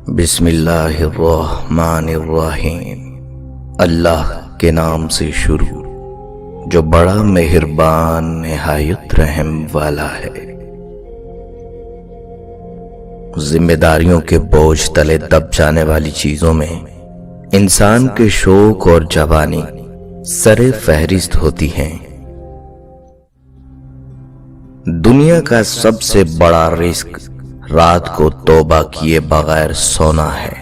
بسم اللہ الرحمن الرحیم۔ اللہ کے نام سے شروع جو بڑا مہربان نہایت رحم والا ہے۔ ذمہ داریوں کے بوجھ تلے دب جانے والی چیزوں میں انسان کے شوق اور جوانی سر فہرست ہوتی ہیں۔ دنیا کا سب سے بڑا رزق رات کو توبہ کیے بغیر سونا ہے۔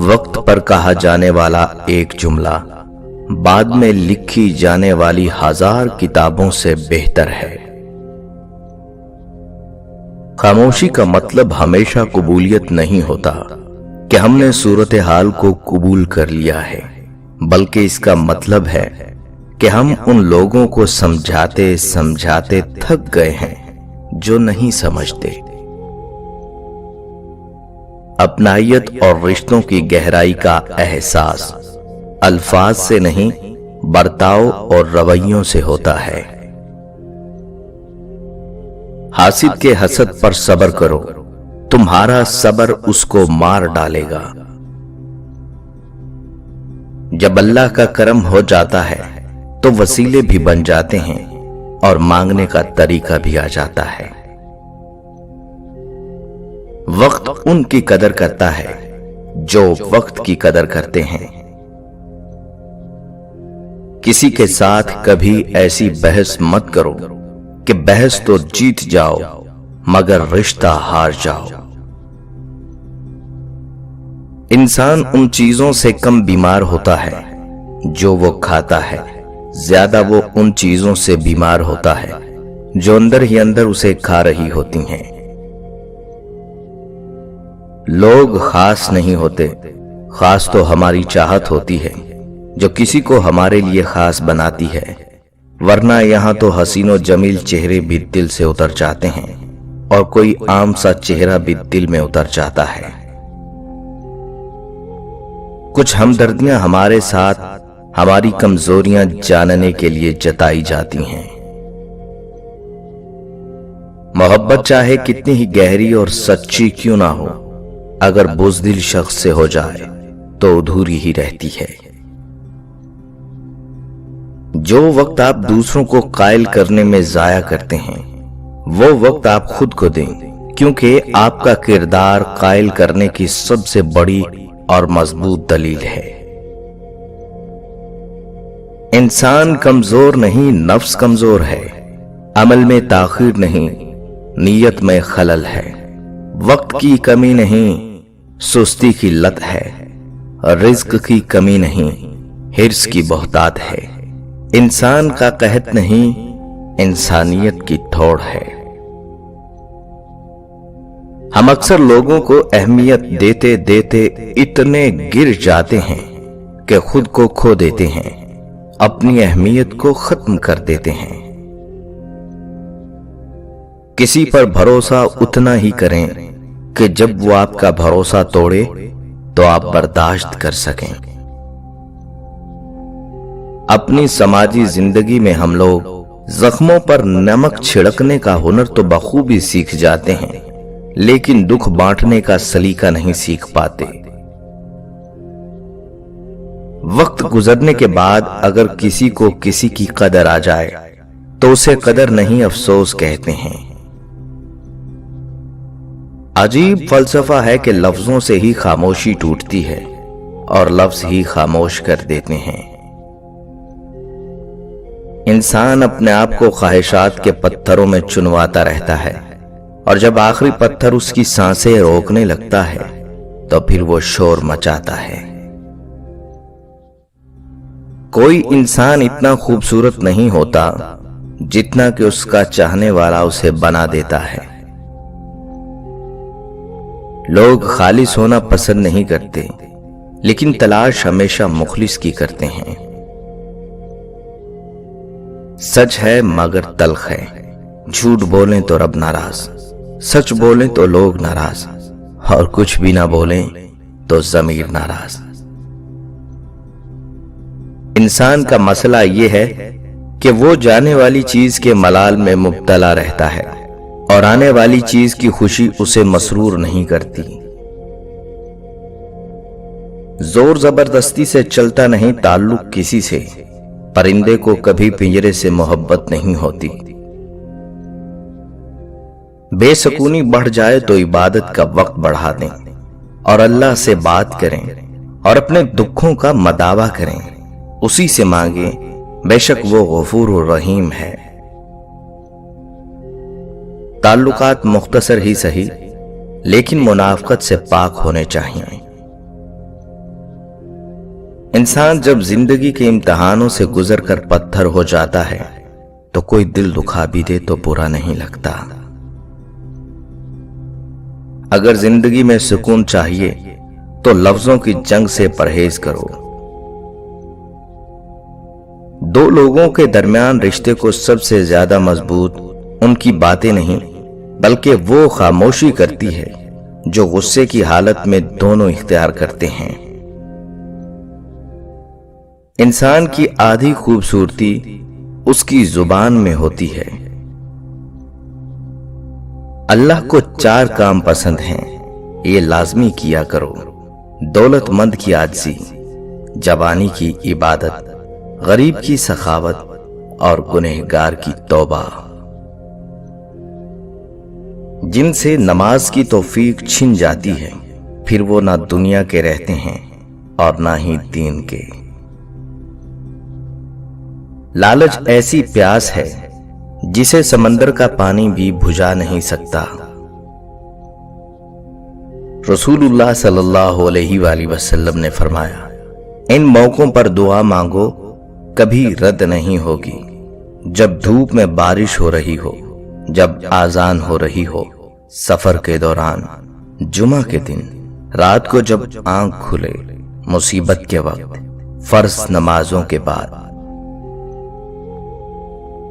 وقت پر کہا جانے والا ایک جملہ بعد میں لکھی جانے والی 1000 کتابوں سے بہتر ہے۔ خاموشی کا مطلب ہمیشہ قبولیت نہیں ہوتا کہ ہم نے صورتحال کو قبول کر لیا ہے، بلکہ اس کا مطلب ہے کہ ہم ان لوگوں کو سمجھاتے سمجھاتے تھک گئے ہیں جو نہیں سمجھتے۔ اپنائیت اور رشتوں کی گہرائی کا احساس الفاظ سے نہیں، برتاؤ اور رویوں سے ہوتا ہے۔ حاسد کے حسد پر صبر کرو، تمہارا صبر اس کو مار ڈالے گا۔ جب اللہ کا کرم ہو جاتا ہے تو وسیلے بھی بن جاتے ہیں اور مانگنے کا طریقہ بھی آ جاتا ہے۔ وقت ان کی قدر کرتا ہے جو وقت کی قدر کرتے ہیں۔ کسی کے ساتھ کبھی ایسی بحث مت کرو کہ بحث تو جیت جاؤ مگر رشتہ ہار جاؤ۔ انسان ان چیزوں سے کم بیمار ہوتا ہے جو وہ کھاتا ہے، زیادہ وہ ان چیزوں سے بیمار ہوتا ہے جو اندر ہی اندر اسے کھا رہی ہوتی ہیں۔ لوگ خاص نہیں ہوتے، خاص تو ہماری چاہت ہوتی ہے جو کسی کو ہمارے لیے خاص بناتی ہے، ورنہ یہاں تو حسین و جمیل چہرے بھی دل سے اتر جاتے ہیں اور کوئی عام سا چہرہ بھی دل میں اتر جاتا ہے۔ کچھ ہمدردیاں ہمارے ساتھ ہماری کمزوریاں جاننے کے لیے جتائی جاتی ہیں۔ محبت چاہے کتنی ہی گہری اور سچی کیوں نہ ہو، اگر بزدل شخص سے ہو جائے تو ادھوری ہی رہتی ہے۔ جو وقت آپ دوسروں کو قائل کرنے میں ضائع کرتے ہیں وہ وقت آپ خود کو دیں، کیونکہ آپ کا کردار قائل کرنے کی سب سے بڑی اور مضبوط دلیل ہے۔ انسان کمزور نہیں، نفس کمزور ہے۔ عمل میں تاخیر نہیں، نیت میں خلل ہے۔ وقت کی کمی نہیں، سستی کی لت ہے۔ رزق کی کمی نہیں، حرص کی بہتات ہے۔ انسان کا قحط نہیں، انسانیت کی ٹھوڑ ہے۔ ہم اکثر لوگوں کو اہمیت دیتے دیتے اتنے گر جاتے ہیں کہ خود کو کھو دیتے ہیں، اپنی اہمیت کو ختم کر دیتے ہیں۔ کسی پر بھروسہ اتنا ہی کریں کہ جب وہ آپ کا بھروسہ توڑے تو آپ برداشت کر سکیں۔ اپنی سماجی زندگی میں ہم لوگ زخموں پر نمک چھڑکنے کا ہنر تو بخوبی سیکھ جاتے ہیں، لیکن دکھ بانٹنے کا سلیقہ نہیں سیکھ پاتے۔ وقت گزرنے کے بعد اگر کسی کو کسی کی قدر آ جائے تو اسے قدر نہیں افسوس کہتے ہیں۔ عجیب فلسفہ ہے کہ لفظوں سے ہی خاموشی ٹوٹتی ہے اور لفظ ہی خاموش کر دیتے ہیں۔ انسان اپنے آپ کو خواہشات کے پتھروں میں چنواتا رہتا ہے، اور جب آخری پتھر اس کی سانسیں روکنے لگتا ہے تو پھر وہ شور مچاتا ہے۔ کوئی انسان اتنا خوبصورت نہیں ہوتا جتنا کہ اس کا چاہنے والا اسے بنا دیتا ہے۔ لوگ خالص ہونا پسند نہیں کرتے، لیکن تلاش ہمیشہ مخلص کی کرتے ہیں۔ سچ ہے مگر تلخ ہے، جھوٹ بولیں تو رب ناراض، سچ بولیں تو لوگ ناراض، اور کچھ بھی نہ بولیں تو ضمیر ناراض۔ انسان کا مسئلہ یہ ہے کہ وہ جانے والی چیز کے ملال میں مبتلا رہتا ہے اور آنے والی چیز کی خوشی اسے مسرور نہیں کرتی۔ زور زبردستی سے چلتا نہیں تعلق کسی سے، پرندے کو کبھی پنجرے سے محبت نہیں ہوتی۔ بے سکونی بڑھ جائے تو عبادت کا وقت بڑھا دیں اور اللہ سے بات کریں اور اپنے دکھوں کا مداوا کریں، اسی سے مانگیں، بے شک وہ غفور و رحیم ہے۔ تعلقات مختصر ہی صحیح لیکن منافقت سے پاک ہونے چاہیے۔ انسان جب زندگی کے امتحانوں سے گزر کر پتھر ہو جاتا ہے تو کوئی دل دکھا بھی دے تو برا نہیں لگتا۔ اگر زندگی میں سکون چاہیے تو لفظوں کی جنگ سے پرہیز کرو۔ دو لوگوں کے درمیان رشتے کو سب سے زیادہ مضبوط ان کی باتیں نہیں بلکہ وہ خاموشی کرتی ہے جو غصے کی حالت میں دونوں اختیار کرتے ہیں۔ انسان کی آدھی خوبصورتی اس کی زبان میں ہوتی ہے۔ اللہ کو 4 کام پسند ہیں، یہ لازمی کیا کرو: دولت مند کی عاجزی، جوانی کی عبادت، غریب کی سخاوت اور گنہگار کی توبہ۔ جن سے نماز کی توفیق چھن جاتی ہے پھر وہ نہ دنیا کے رہتے ہیں اور نہ ہی دین کے۔ لالچ ایسی پیاس ہے جسے سمندر کا پانی بھی بجھا نہیں سکتا۔ رسول اللہ صلی اللہ علیہ وآلہ وسلم نے فرمایا، ان موقعوں پر دعا مانگو، کبھی رد نہیں ہوگی۔ جب دھوپ میں بارش ہو رہی ہو، جب آذان ہو رہی ہو، سفر کے دوران، جمعہ کے دن، رات کو جب آنکھ کھلے، مصیبت کے وقت، فرض نمازوں کے بعد۔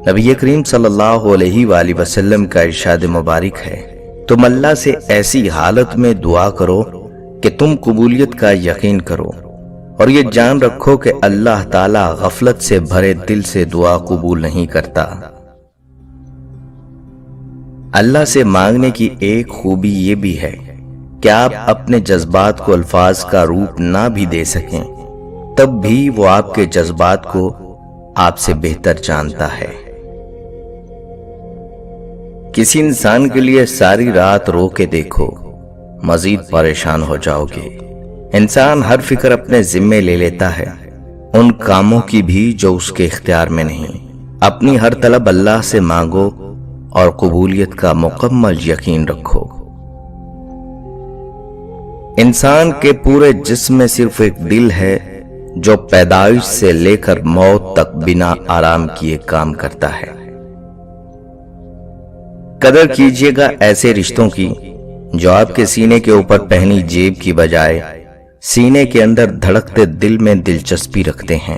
نبی کریم صلی اللہ علیہ وآلہ وسلم کا ارشاد مبارک ہے، تم اللہ سے ایسی حالت میں دعا کرو کہ تم قبولیت کا یقین کرو اور یہ جان رکھو کہ اللہ تعالی غفلت سے بھرے دل سے دعا قبول نہیں کرتا۔ اللہ سے مانگنے کی ایک خوبی یہ بھی ہے کہ آپ اپنے جذبات کو الفاظ کا روپ نہ بھی دے سکیں تب بھی وہ آپ کے جذبات کو آپ سے بہتر جانتا ہے۔ کسی انسان کے لیے ساری رات رو کے دیکھو، مزید پریشان ہو جاؤ گے۔ انسان ہر فکر اپنے ذمے لے لیتا ہے، ان کاموں کی بھی جو اس کے اختیار میں نہیں۔ اپنی ہر طلب اللہ سے مانگو اور قبولیت کا مکمل یقین رکھو۔ انسان کے پورے جسم میں صرف ایک دل ہے جو پیدائش سے لے کر موت تک بنا آرام کیے کام کرتا ہے۔ قدر کیجیے گا ایسے رشتوں کی جو آپ کے سینے کے اوپر پہنی جیب کی بجائے سینے کے اندر دھڑکتے دل میں دلچسپی رکھتے ہیں۔